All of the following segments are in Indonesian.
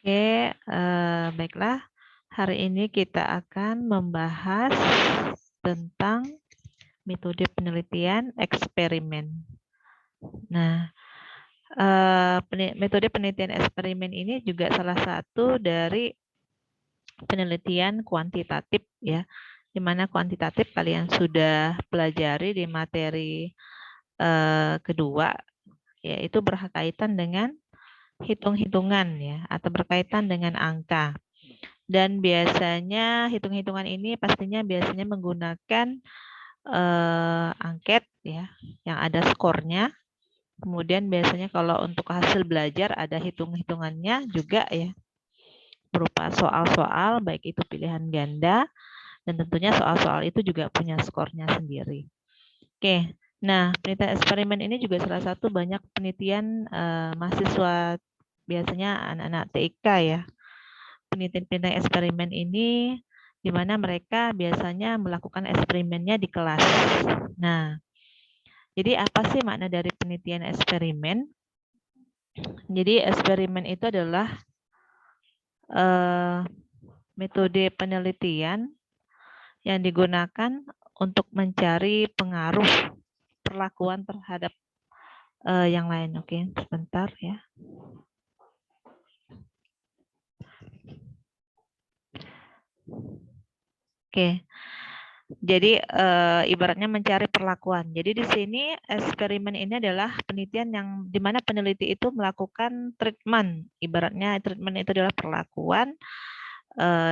Oke, baiklah. Hari ini kita akan membahas tentang metode penelitian eksperimen. Nah, metode penelitian eksperimen ini juga salah satu dari penelitian kuantitatif ya, di mana kuantitatif kalian sudah pelajari di materi kedua, yaitu berkaitan dengan hitung-hitungan ya, atau berkaitan dengan angka. Dan biasanya hitung-hitungan ini biasanya menggunakan angket ya, yang ada skornya. Kemudian biasanya kalau untuk hasil belajar ada hitung-hitungannya juga ya, berupa soal-soal baik itu pilihan ganda dan tentunya soal-soal itu juga punya skornya sendiri. Oke, nah penelitian eksperimen ini juga salah satu banyak penelitian mahasiswa biasanya anak-anak TIK ya. Penelitian eksperimen ini di mana mereka biasanya melakukan eksperimennya di kelas. Nah, jadi apa sih makna dari penelitian eksperimen? Jadi eksperimen itu adalah metode penelitian yang digunakan untuk mencari pengaruh perlakuan terhadap yang lain. Oke, sebentar ya. Oke. Jadi ibaratnya mencari perlakuan. Jadi di sini eksperimen ini adalah penelitian yang di mana peneliti itu melakukan treatment. Ibaratnya treatment itu adalah perlakuan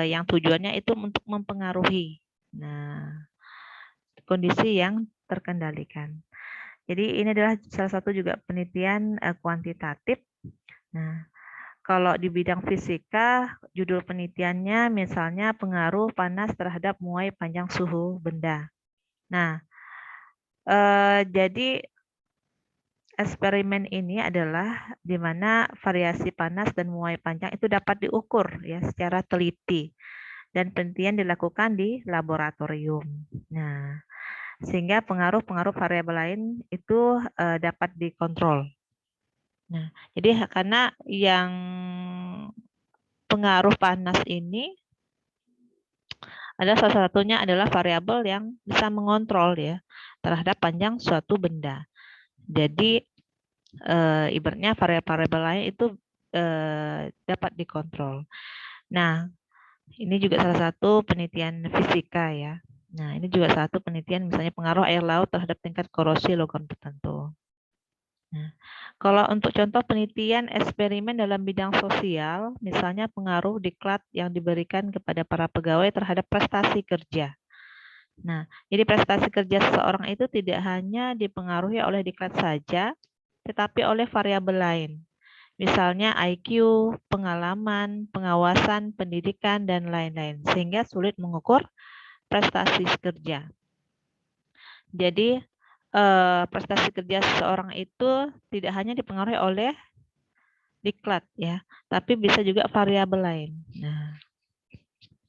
yang tujuannya itu untuk mempengaruhi. Nah, kondisi yang terkendalikan. Jadi ini adalah salah satu juga penelitian kuantitatif. Nah, kalau di bidang fisika, judul penelitiannya misalnya pengaruh panas terhadap muai panjang suhu benda. Nah, jadi eksperimen ini adalah di mana variasi panas dan muai panjang itu dapat diukur ya secara teliti dan penelitian dilakukan di laboratorium. Nah, sehingga pengaruh-pengaruh variabel lain itu dapat dikontrol. Nah, jadi karena yang pengaruh panas ini salah satunya adalah variabel yang bisa mengontrol ya terhadap panjang suatu benda. Jadi ibaratnya variabel-variabel lain itu dapat dikontrol. Nah, ini juga salah satu penelitian fisika ya. Nah, ini juga satu penelitian misalnya pengaruh air laut terhadap tingkat korosi logam tertentu. Nah, kalau untuk contoh penelitian eksperimen dalam bidang sosial, misalnya pengaruh diklat yang diberikan kepada para pegawai terhadap prestasi kerja. Nah, jadi prestasi kerja seseorang itu tidak hanya dipengaruhi oleh diklat saja, tetapi oleh variabel lain. Misalnya IQ, pengalaman, pengawasan, pendidikan, dan lain-lain. Sehingga sulit mengukur prestasi kerja. Jadi, prestasi kerja seseorang itu tidak hanya dipengaruhi oleh diklat ya, tapi bisa juga variabel lain. Nah,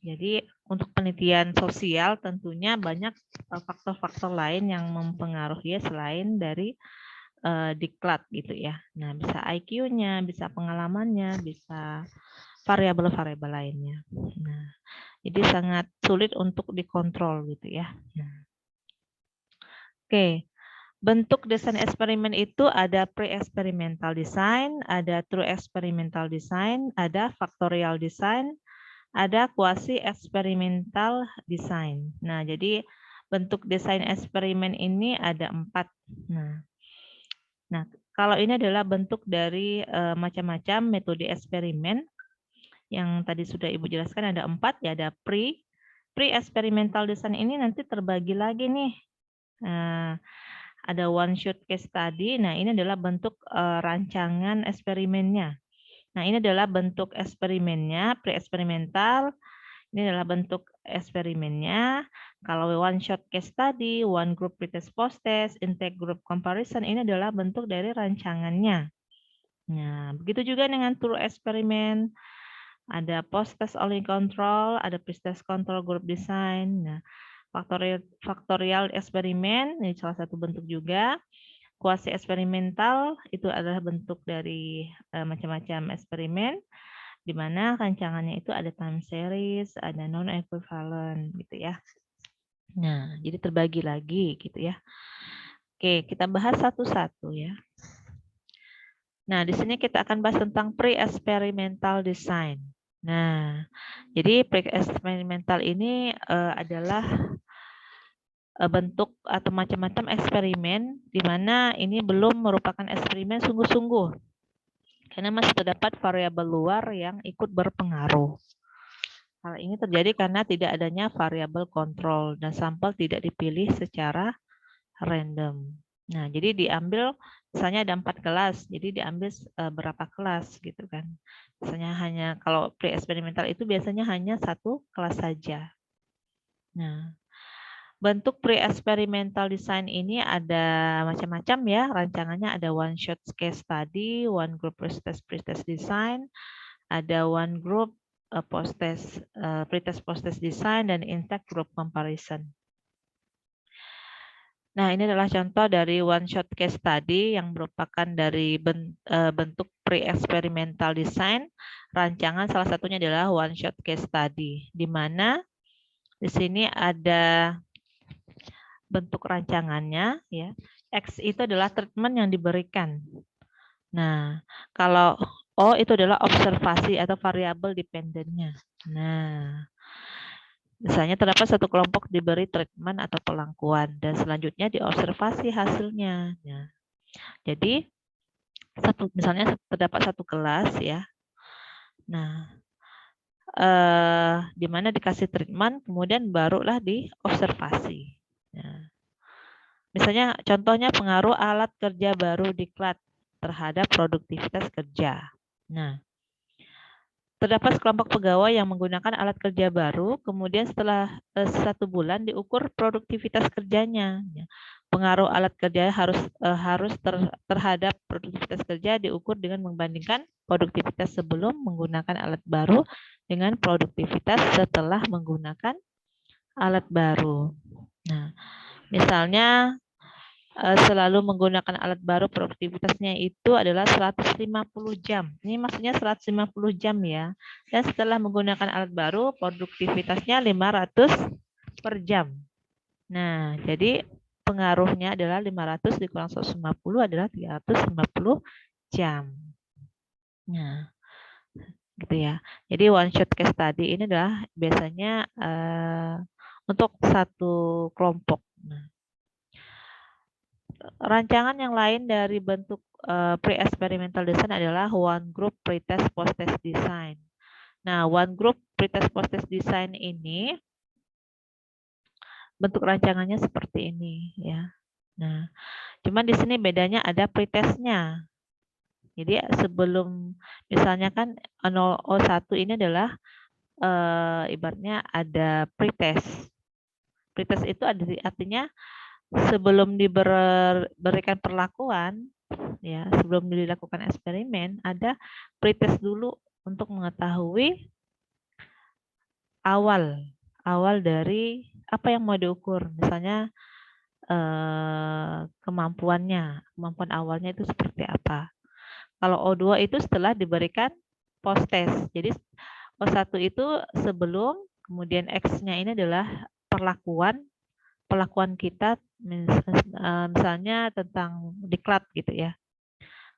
jadi untuk penelitian sosial tentunya banyak faktor-faktor lain yang mempengaruhi selain dari diklat gitu ya. Nah, bisa IQ-nya, bisa pengalamannya, bisa variabel-variabel lainnya. Nah, jadi sangat sulit untuk dikontrol gitu ya. Nah. Oke, bentuk desain eksperimen itu ada pre-experimental design, ada true experimental design, ada factorial design, ada quasi experimental design. Nah, jadi bentuk desain eksperimen ini ada 4. Nah, kalau ini adalah bentuk dari macam-macam metode eksperimen yang tadi sudah Ibu jelaskan ada 4 ya, ada pre-experimental design ini nanti terbagi lagi nih. Ada one shot case study. Nah, ini adalah bentuk rancangan eksperimennya. Nah, ini adalah bentuk eksperimennya, pre-eksperimental. Ini adalah bentuk eksperimennya. Kalau one shot case study, one group pretest post test, intake group comparison, ini adalah bentuk dari rancangannya. Nah, begitu juga dengan true eksperimen. Ada post test only control, ada pre-test control group design. Nah, faktorial eksperimen, ini salah satu bentuk juga. Kuasi eksperimental itu adalah bentuk dari macam-macam eksperimen. di mana rancangannya itu ada time series, ada non-equivalent gitu ya. Nah, jadi terbagi lagi gitu ya. Oke, kita bahas satu-satu ya. Nah, di sini kita akan bahas tentang pre-experimental design. Nah, jadi pre-experimental ini adalah bentuk atau macam-macam eksperimen di mana ini belum merupakan eksperimen sungguh-sungguh. Karena masih terdapat variabel luar yang ikut berpengaruh. Hal ini terjadi karena tidak adanya variabel kontrol dan sampel tidak dipilih secara random. Nah, jadi diambil misalnya ada 4 kelas, jadi diambil berapa kelas gitu kan. Misalnya hanya kalau pre-eksperimental itu biasanya hanya 1 kelas saja. Nah, bentuk pre-experimental design ini ada macam-macam ya, rancangannya ada one shot case study, one group pretest design, ada one group post-test pretest post-test design, dan intact group comparison. Nah, ini adalah contoh dari one shot case study yang merupakan dari bentuk pre-experimental design. Rancangan salah satunya adalah one shot case study, di mana di sini ada bentuk rancangannya ya. X itu adalah treatment yang diberikan. Nah, kalau O itu adalah observasi atau variabel dependennya. Nah, misalnya terdapat satu kelompok diberi treatment atau pelangkuan dan selanjutnya diobservasi hasilnya. Nah, jadi misalnya terdapat satu kelas ya. Nah, di mana dikasih treatment kemudian barulah diobservasi. Nah, misalnya contohnya pengaruh alat kerja baru diklat terhadap produktivitas kerja. Nah, terdapat sekelompok pegawai yang menggunakan alat kerja baru, kemudian setelah 1 bulan diukur produktivitas kerjanya. Pengaruh alat kerja harus terhadap produktivitas kerja diukur dengan membandingkan produktivitas sebelum menggunakan alat baru dengan produktivitas setelah menggunakan alat baru. Nah, misalnya selalu menggunakan alat baru, produktivitasnya itu adalah 150 jam. Ini maksudnya 150 jam ya. Dan setelah menggunakan alat baru, produktivitasnya 500 per jam. Nah, jadi pengaruhnya adalah 500 dikurang 150 adalah 350 jam. Nah, gitu ya. Jadi one shot case study ini adalah biasanya untuk satu kelompok. Nah, rancangan yang lain dari bentuk pre-experimental design adalah one group pretest post-test design. Nah, one group pretest post-test design ini bentuk rancangannya seperti ini ya. Nah, cuman di sini bedanya ada pretestnya. Jadi sebelum misalnya kan 001 ini adalah ibaratnya ada pretest. Pretest itu artinya sebelum diberikan perlakuan, ya sebelum dilakukan eksperimen, ada pretest dulu untuk mengetahui awal dari apa yang mau diukur. Misalnya kemampuan awalnya itu seperti apa. Kalau O2 itu setelah diberikan post test. Jadi O1 itu sebelum, kemudian X-nya ini adalah perlakuan kita misalnya tentang diklat gitu ya.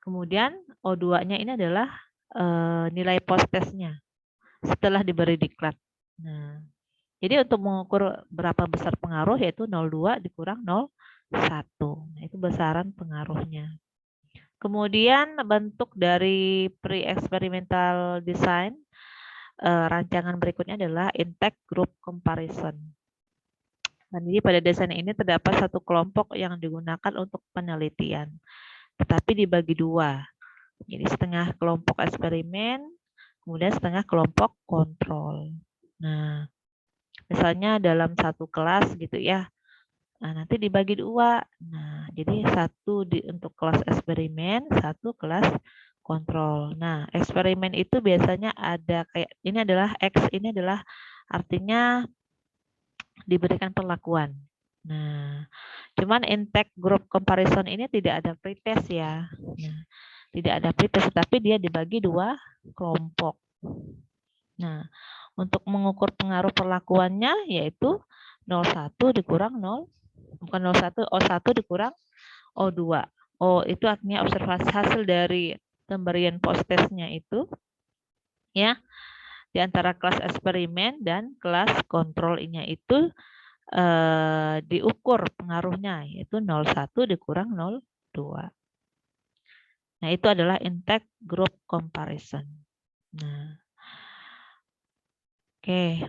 Kemudian O2-nya ini adalah nilai post testnya setelah diberi diklat. Nah, jadi untuk mengukur berapa besar pengaruh yaitu 0,2 dikurang 0,1. Nah, itu besaran pengaruhnya. Kemudian bentuk dari pre-experimental design rancangan berikutnya adalah intact group comparison. Dan jadi pada desain ini terdapat satu kelompok yang digunakan untuk penelitian, tetapi dibagi dua. Jadi setengah kelompok eksperimen, kemudian setengah kelompok kontrol. Nah, misalnya dalam satu kelas gitu ya. Nah, nanti dibagi dua. Nah, jadi satu untuk kelas eksperimen, satu kelas kontrol. Nah, eksperimen itu biasanya ada kayak ini adalah X, ini adalah artinya diberikan perlakuan. Nah, cuman intact group comparison ini tidak ada pretest ya. Nah, tidak ada pretest, tapi dia dibagi dua kelompok. Nah, untuk mengukur pengaruh perlakuannya yaitu 0,1 dikurang 0, bukan 0,1, O1 dikurang O2. O itu artinya observasi hasil dari pemberian post-testnya itu ya di antara kelas eksperimen dan kelas kontrolnya itu diukur pengaruhnya yaitu 0,1 dikurang 0,2. Nah, itu adalah intake group comparison. Nah, oke.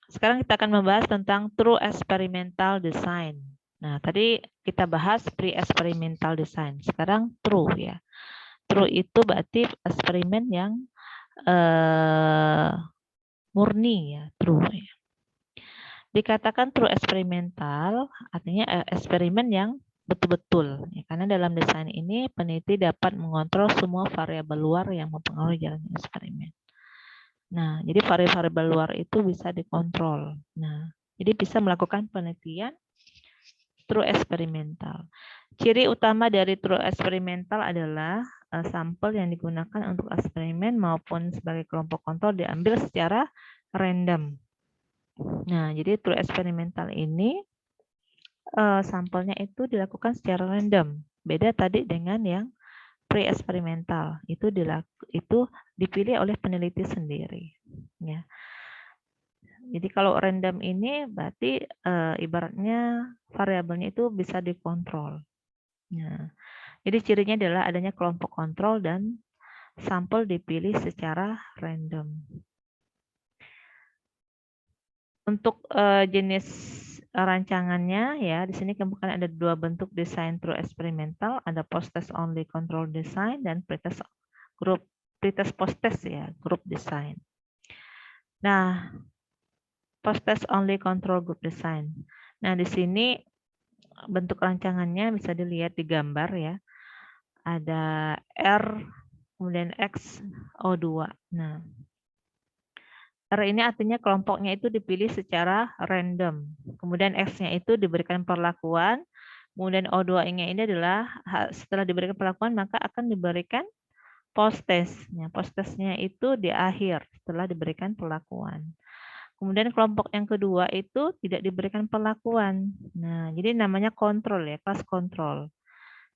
Sekarang kita akan membahas tentang true experimental design. Nah, tadi kita bahas pre-experimental design. Sekarang true ya. True itu berarti eksperimen yang murni ya, true ya. Dikatakan true eksperimental artinya eksperimen yang betul-betul ya, karena dalam desain ini peneliti dapat mengontrol semua variabel luar yang mempengaruhi jalannya eksperimen. Nah, jadi variabel luar itu bisa dikontrol. Nah, jadi bisa melakukan penelitian true eksperimental. Ciri utama dari true eksperimental adalah sampel yang digunakan untuk eksperimen maupun sebagai kelompok kontrol diambil secara random. Nah, jadi true eksperimental ini sampelnya itu dilakukan secara random. Beda tadi dengan yang pre-eksperimental. Itu dipilih oleh peneliti sendiri. Ya. Jadi kalau random ini berarti ibaratnya variabelnya itu bisa dikontrol. Nah, jadi cirinya adalah adanya kelompok kontrol dan sampel dipilih secara random. Untuk jenis rancangannya ya, di sini kemudian ada dua bentuk desain true experimental, ada post-test only control design dan pretest post-test ya, group design. Nah, post-test only control group design. Nah, di sini bentuk rancangannya bisa dilihat di gambar ya. Ada R, kemudian X, O2. Nah, R ini artinya kelompoknya itu dipilih secara random. Kemudian X-nya itu diberikan perlakuan. Kemudian O2-nya ini adalah setelah diberikan perlakuan maka akan diberikan post-test. Nah, post-testnya itu di akhir setelah diberikan perlakuan. Kemudian kelompok yang kedua itu tidak diberikan perlakuan. Nah, jadi namanya kontrol ya, kelas kontrol.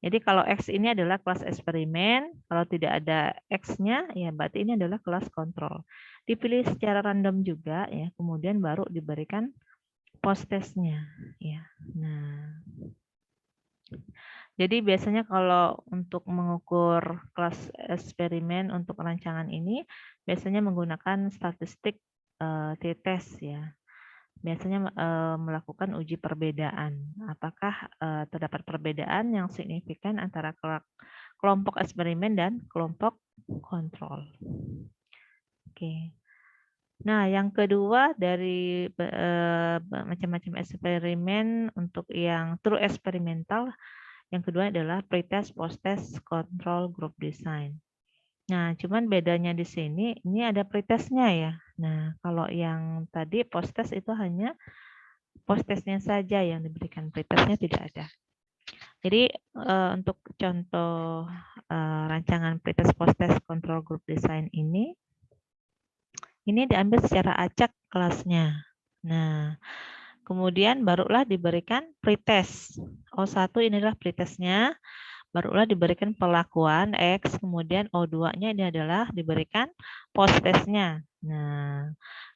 Jadi kalau X ini adalah kelas eksperimen, kalau tidak ada X-nya, ya berarti ini adalah kelas kontrol. Dipilih secara random juga, ya, kemudian baru diberikan post-testnya. Ya. Nah, jadi biasanya kalau untuk mengukur kelas eksperimen untuk rancangan ini, biasanya menggunakan statistik t-test ya. Biasanya melakukan uji perbedaan. Apakah terdapat perbedaan yang signifikan antara kelompok eksperimen dan kelompok kontrol. Oke. Nah, yang kedua dari macam-macam eksperimen untuk yang true eksperimental, yang kedua adalah pretest, post-test, control group design. Nah, cuman bedanya di sini, ini ada pretestnya ya. Nah, kalau yang tadi post-test itu hanya post-testnya saja yang diberikan, pretestnya tidak ada. Jadi untuk contoh rancangan pretest, post-test, control group design ini diambil secara acak kelasnya. Nah, kemudian barulah diberikan pretest. O1 inilah pretestnya. Barulah diberikan perlakuan X, kemudian O2-nya ini adalah diberikan post-testnya. Nah,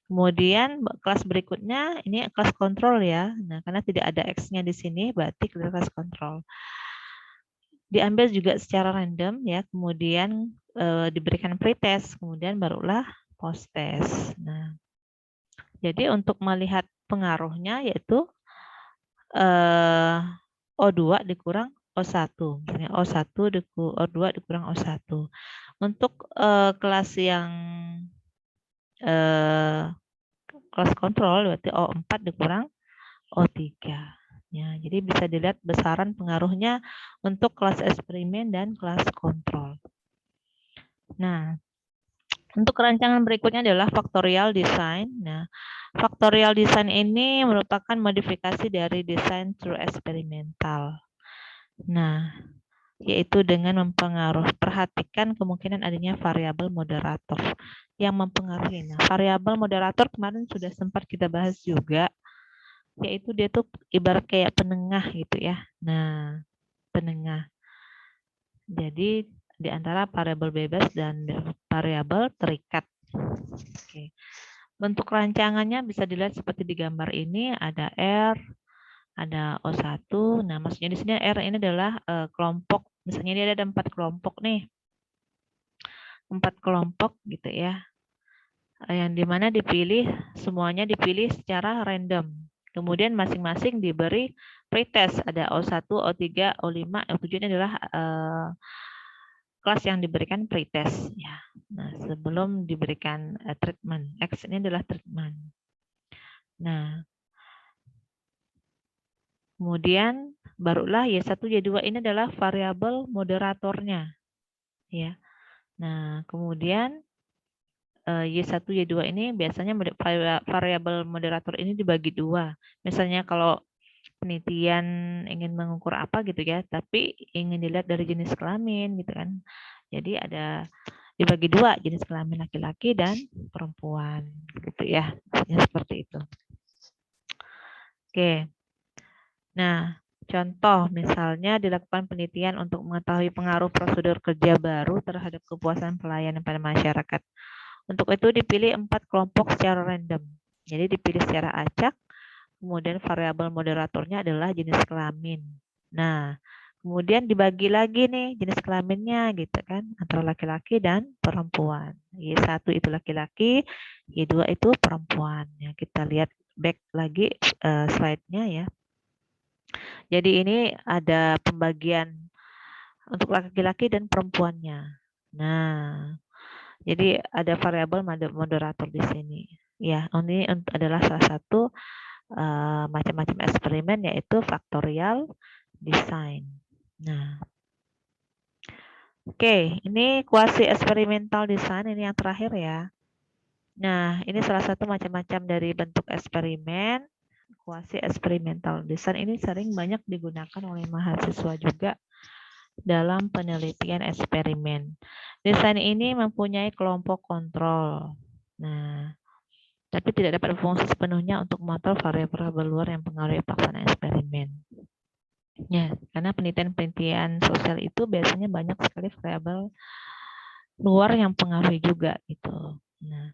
kemudian kelas berikutnya ini kelas kontrol ya. Nah, karena tidak ada X-nya di sini, berarti kelas kontrol. Diambil juga secara random ya, kemudian diberikan pretest, kemudian barulah post-test. Nah, jadi untuk melihat pengaruhnya yaitu O2 dikurang O1. Misalnya O1 O2 dikurang O1. Untuk kelas yang kelas kontrol berarti O4 dikurang O3. Ya, jadi bisa dilihat besaran pengaruhnya untuk kelas eksperimen dan kelas kontrol. Nah, untuk rancangan berikutnya adalah factorial design. Nah, factorial design ini merupakan modifikasi dari desain true eksperimental. Nah, yaitu dengan perhatikan kemungkinan adanya variabel moderator yang mempengaruhi. Nah, variabel moderator kemarin sudah sempat kita bahas juga, yaitu dia tuh ibarat kayak penengah gitu ya. Nah, penengah. Jadi di antara variabel bebas dan variabel terikat. Oke. Bentuk rancangannya bisa dilihat seperti di gambar ini, ada R, ada O1. Nah, maksudnya di sini R ini adalah kelompok. Misalnya dia ada 4 kelompok nih. 4 kelompok gitu ya. Yang dimana semuanya dipilih secara random. Kemudian masing-masing diberi pretest. Ada O1, O3, O5, O7 ini adalah kelas yang diberikan pretest. Ya. Nah, sebelum diberikan treatment. X ini adalah treatment. Nah, kemudian barulah Y1, Y2 ini adalah variabel moderatornya. Ya. Nah, kemudian Y1, Y2 ini biasanya variabel moderator ini dibagi dua. Misalnya kalau penelitian ingin mengukur apa gitu ya, tapi ingin dilihat dari jenis kelamin gitu kan. Jadi ada dibagi dua, jenis kelamin laki-laki dan perempuan gitu ya. Maksudnya seperti itu. Oke. Nah, contoh misalnya dilakukan penelitian untuk mengetahui pengaruh prosedur kerja baru terhadap kepuasan pelayanan pada masyarakat. Untuk itu dipilih 4 kelompok secara random. Jadi dipilih secara acak, kemudian variabel moderatornya adalah jenis kelamin. Nah, kemudian dibagi lagi nih jenis kelaminnya gitu kan, antara laki-laki dan perempuan. Y1 itu laki-laki, Y2 itu perempuan. Ya, kita lihat back lagi slide-nya ya. Jadi ini ada pembagian untuk laki-laki dan perempuannya. Nah, jadi ada variabel moderator di sini. Ya, ini adalah salah satu macam-macam eksperimen yaitu factorial design. Nah, oke, ini quasi eksperimental design ini yang terakhir ya. Nah, ini salah satu macam-macam dari bentuk eksperimen. Quasi eksperimental design ini sering banyak digunakan oleh mahasiswa juga dalam penelitian eksperimen. Desain ini mempunyai kelompok kontrol. Nah, tapi tidak dapat berfungsi sepenuhnya untuk memantau variabel luar yang mempengaruhi pelaksanaan eksperimen. Ya, karena penelitian sosial itu biasanya banyak sekali variabel luar yang mempengaruhi juga gitu. Nah,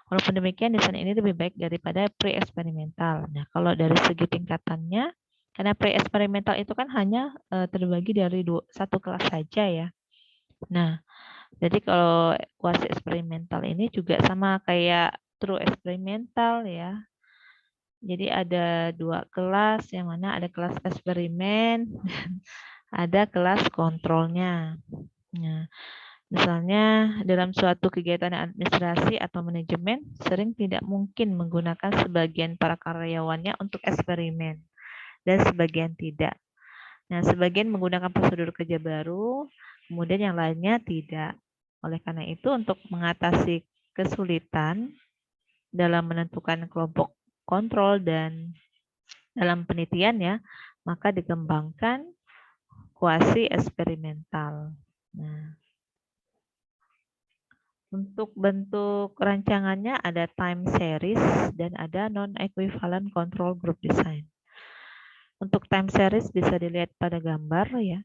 walaupun demikian desain ini lebih baik daripada pre-eksperimental. Nah, kalau dari segi tingkatannya, karena pre-eksperimental itu kan hanya terbagi dari satu kelas saja ya. Nah, jadi kalau kuasi eksperimental ini juga sama kayak true eksperimental ya. Jadi ada 2 kelas, yang mana ada kelas eksperimen dan ada kelas kontrolnya. Nah, misalnya dalam suatu kegiatan administrasi atau manajemen sering tidak mungkin menggunakan sebagian para karyawannya untuk eksperimen dan sebagian tidak. Nah, sebagian menggunakan prosedur kerja baru, kemudian yang lainnya tidak. Oleh karena itu, untuk mengatasi kesulitan dalam menentukan kelompok kontrol dan dalam penelitian ya, maka dikembangkan kuasi eksperimental. Nah, untuk bentuk rancangannya ada time series dan ada non-equivalent control group design. Untuk time series bisa dilihat pada gambar ya.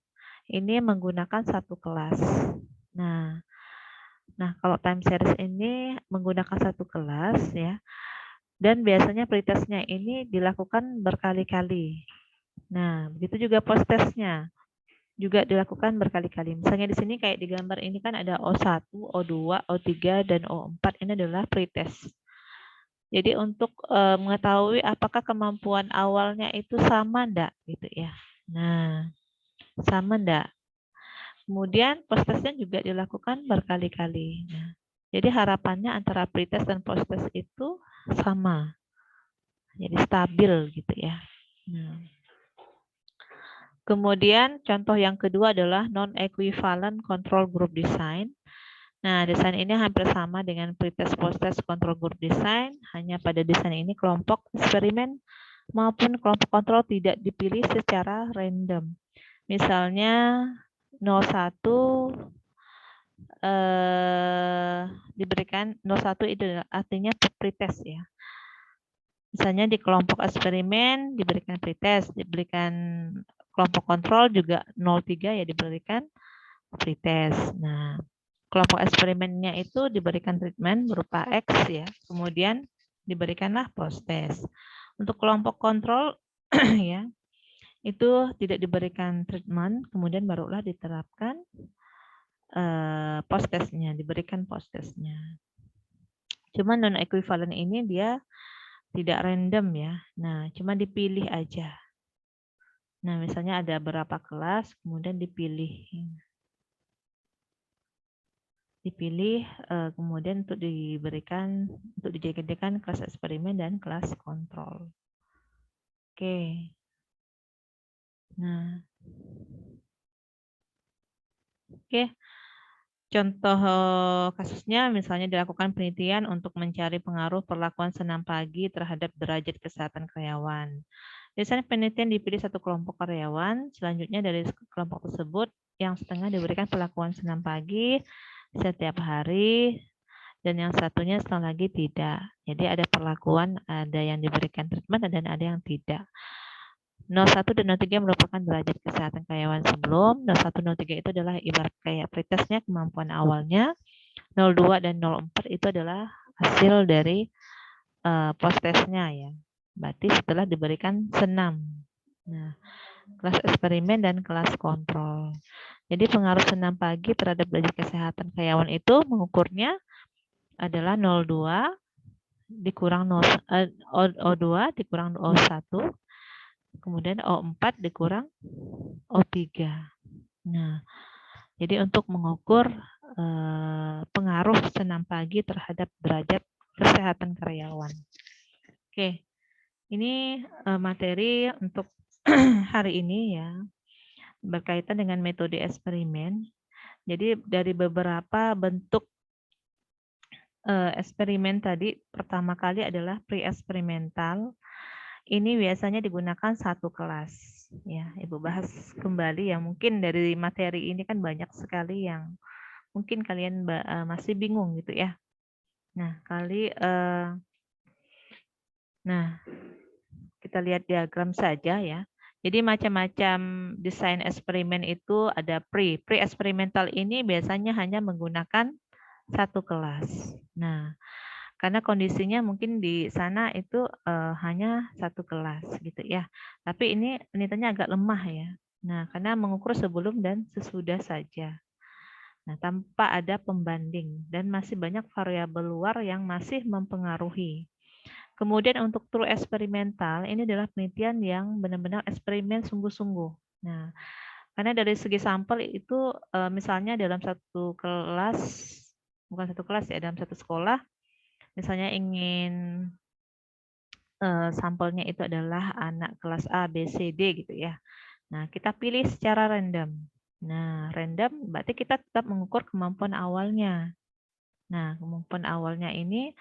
Ini menggunakan satu kelas. Nah, kalau time series ini menggunakan satu kelas ya. Dan biasanya pretestnya ini dilakukan berkali-kali. Nah, begitu juga post-testnya juga dilakukan berkali-kali. Misalnya di sini kayak di gambar ini kan ada O1, O2, O3, dan O4 ini adalah pretest. Jadi untuk mengetahui apakah kemampuan awalnya itu sama enggak gitu ya. Nah, sama enggak? Kemudian post-testnya juga dilakukan berkali-kali. Nah, jadi harapannya antara pretest dan post-test itu sama. Jadi stabil gitu ya. Nah. Kemudian contoh yang kedua adalah non-equivalent control group design. Nah, desain ini hampir sama dengan pretest post-test control group design, hanya pada desain ini kelompok eksperimen maupun kelompok kontrol tidak dipilih secara random. Misalnya 01 diberikan 01 itu artinya pretest ya. Misalnya di kelompok eksperimen diberikan pretest, diberikan kelompok kontrol juga 03 ya diberikan pretest. Nah, kelompok eksperimennya itu diberikan treatment berupa X ya, kemudian diberikanlah post test. Untuk kelompok kontrol ya, itu tidak diberikan treatment, kemudian barulah diterapkan post testnya, diberikan post testnya. Cuman non equivalent ini dia tidak random ya. Nah, cuma dipilih aja. Nah, misalnya ada berapa kelas, kemudian dipilih. Kemudian untuk dijadikan kelas eksperimen dan kelas kontrol. Oke. Nah. Oke. Contoh kasusnya misalnya dilakukan penelitian untuk mencari pengaruh perlakuan senam pagi terhadap derajat kesehatan karyawan. Biasanya penelitian dipilih satu kelompok karyawan, selanjutnya dari kelompok tersebut yang setengah diberikan perlakuan senam pagi setiap hari, dan yang satunya setengah lagi tidak. Jadi ada perlakuan, ada yang diberikan treatment dan ada yang tidak. 01 dan 03 merupakan derajat kesehatan karyawan sebelum. 01, 03 itu adalah ibarat kayak pretestnya, kemampuan awalnya. 02 dan 04 itu adalah hasil dari post testnya ya. Berarti setelah diberikan senam. Nah, kelas eksperimen dan kelas kontrol. Jadi pengaruh senam pagi terhadap derajat kesehatan karyawan itu mengukurnya adalah 02 dikurang O2 dikurang O1, kemudian O4 dikurang O3. Nah, jadi untuk mengukur pengaruh senam pagi terhadap derajat kesehatan karyawan. Oke, ini materi untuk hari ini ya, berkaitan dengan metode eksperimen. Jadi dari beberapa bentuk eksperimen tadi, pertama kali adalah pre-eksperimental. Ini biasanya digunakan satu kelas. Ya, Ibu bahas kembali ya. Mungkin dari materi ini kan banyak sekali yang mungkin kalian masih bingung gitu ya. Nah, kita lihat diagram saja ya. Jadi macam-macam desain eksperimen itu ada pre-eksperimental ini biasanya hanya menggunakan satu kelas. Nah, karena kondisinya mungkin di sana itu hanya satu kelas gitu ya. Tapi ini penelitiannya agak lemah ya. Nah, karena mengukur sebelum dan sesudah saja. Nah, tanpa ada pembanding dan masih banyak variabel luar yang masih mempengaruhi. Kemudian untuk true eksperimental ini adalah penelitian yang benar-benar eksperimen sungguh-sungguh. Nah, karena dari segi sampel itu misalnya dalam satu kelas, bukan satu kelas ya, dalam satu sekolah, misalnya ingin sampelnya itu adalah anak kelas A, B, C, D gitu ya. Nah, kita pilih secara random. Nah, random berarti kita tetap mengukur kemampuan awalnya. Nah, kemampuan awalnya ini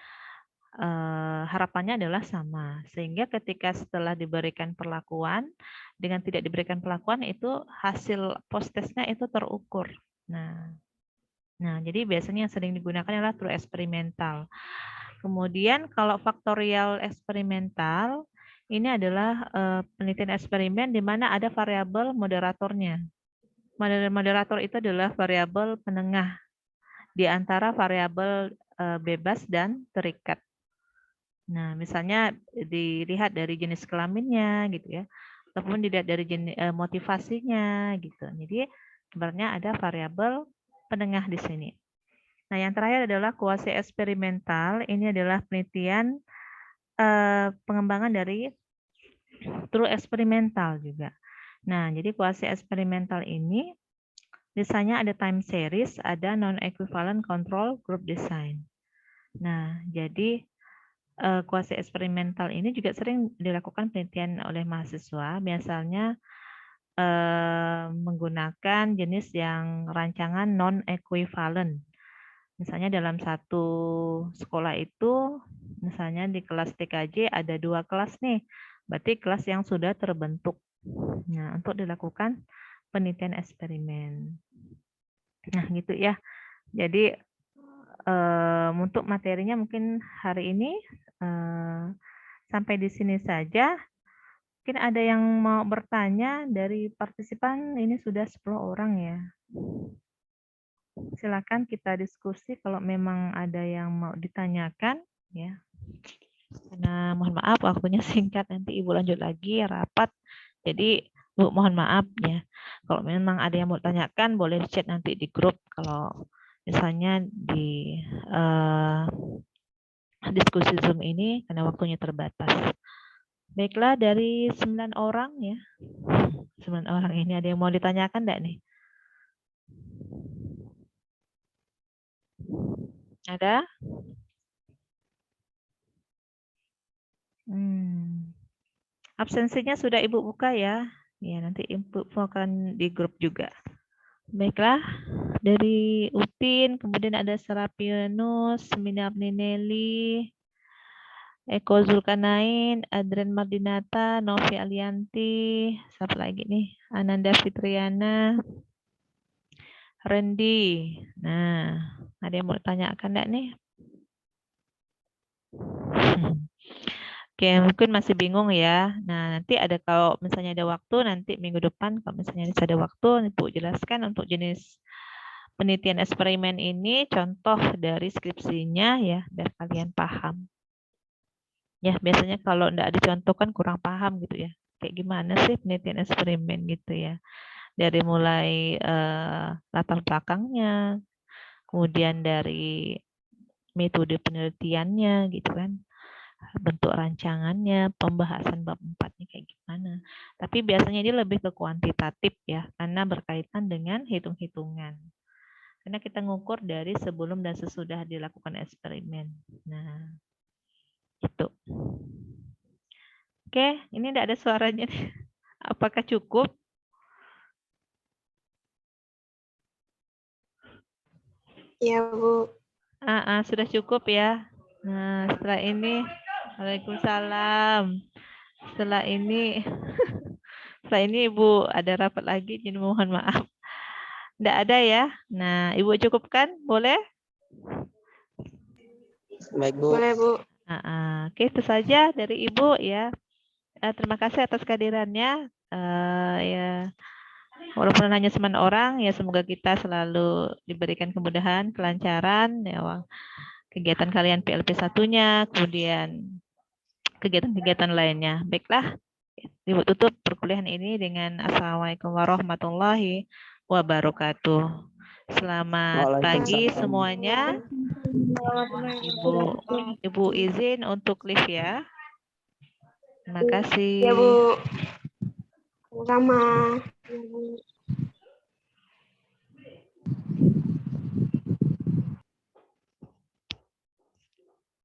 harapannya adalah sama. Sehingga ketika setelah diberikan perlakuan, dengan tidak diberikan perlakuan itu hasil post testnya itu terukur. Nah, jadi biasanya yang sering digunakan adalah true eksperimental. Kemudian kalau faktorial eksperimental, ini adalah penelitian eksperimen di mana ada variabel moderatornya. Moderator itu adalah variabel penengah di antara variabel bebas dan terikat. Nah, misalnya dilihat dari jenis kelaminnya gitu ya, ataupun dilihat dari jenis motivasinya gitu. Jadi sebenarnya ada variabel penengah di sini. Nah, yang terakhir adalah kuasi eksperimental. Ini adalah penelitian pengembangan dari true eksperimental juga. Nah, jadi kuasi eksperimental ini misalnya ada time series, ada non-equivalent control group design. Nah, jadi kuasi eksperimental ini juga sering dilakukan penelitian oleh mahasiswa, biasanya menggunakan jenis yang rancangan non-equivalent. Misalnya dalam satu sekolah itu, misalnya di kelas TKJ ada 2 kelas nih, berarti kelas yang sudah terbentuk. Nah, untuk dilakukan penelitian eksperimen. Nah, gitu ya. Jadi untuk materinya mungkin hari ini sampai di sini saja. Mungkin ada yang mau bertanya dari partisipan, ini sudah 10 orang ya. Silakan kita diskusi kalau memang ada yang mau ditanyakan ya. Karena mohon maaf waktunya singkat, nanti Ibu lanjut lagi rapat. Jadi Bu mohon maaf ya. Kalau memang ada yang mau tanyakan boleh chat nanti di grup, kalau misalnya di diskusi Zoom ini karena waktunya terbatas. Baiklah, dari 9 orang ya. 9 orang ini ada yang mau ditanyakan enggak nih? Ada? Absensinya sudah Ibu buka ya. Ya, nanti Ibu akan di grup juga. Baiklah, dari Upin, kemudian ada Serapianus, Semina Abninelli, Eko Zulkarnain, Adrian Mardinata, Novi Alianti, siapa lagi nih? Ananda Fitriana, Randy. Nah, ada yang mau tanyakan enggak nih? Oke, mungkin masih bingung ya. Nah, nanti ada kalau misalnya ada waktu, nanti minggu depan kalau misalnya ada waktu, Ibu jelaskan untuk jenis penelitian eksperimen ini, contoh dari skripsinya ya, biar kalian paham. Ya, biasanya kalau enggak dicontohkan kurang paham gitu ya. Kayak gimana sih penelitian eksperimen gitu ya. Dari mulai latar belakangnya, kemudian dari metode penelitiannya gitu kan, bentuk rancangannya, pembahasan bab 4-nya kayak gimana. Tapi biasanya ini lebih ke kuantitatif ya, karena berkaitan dengan hitung-hitungan. Karena kita ngukur dari sebelum dan sesudah dilakukan eksperimen. Nah, itu. Oke, ini tidak ada suaranya. Apakah cukup? Ya, Bu. Sudah cukup ya. Nah, setelah ini, Waalaikumsalam. Setelah ini, Ibu ada rapat lagi, jadi mohon maaf. Tidak ada ya. Nah, Ibu cukupkan, boleh? Baik, Bu. Boleh, Bu. Oke, itu saja dari Ibu ya. Terima kasih atas kehadirannya. Ya, walaupun hanya 9 orang, ya semoga kita selalu diberikan kemudahan, kelancaran, ya, kegiatan kalian PLP 1-nya, kemudian kegiatan-kegiatan lainnya. Baiklah, Ibu tutup perkuliahan ini dengan Assalamualaikum warahmatullahi wabarakatuh. Selamat pagi Waalaikumsalam. semuanya. Ibu izin untuk live ya. Terima kasih. Ya, Bu. Sama-sama.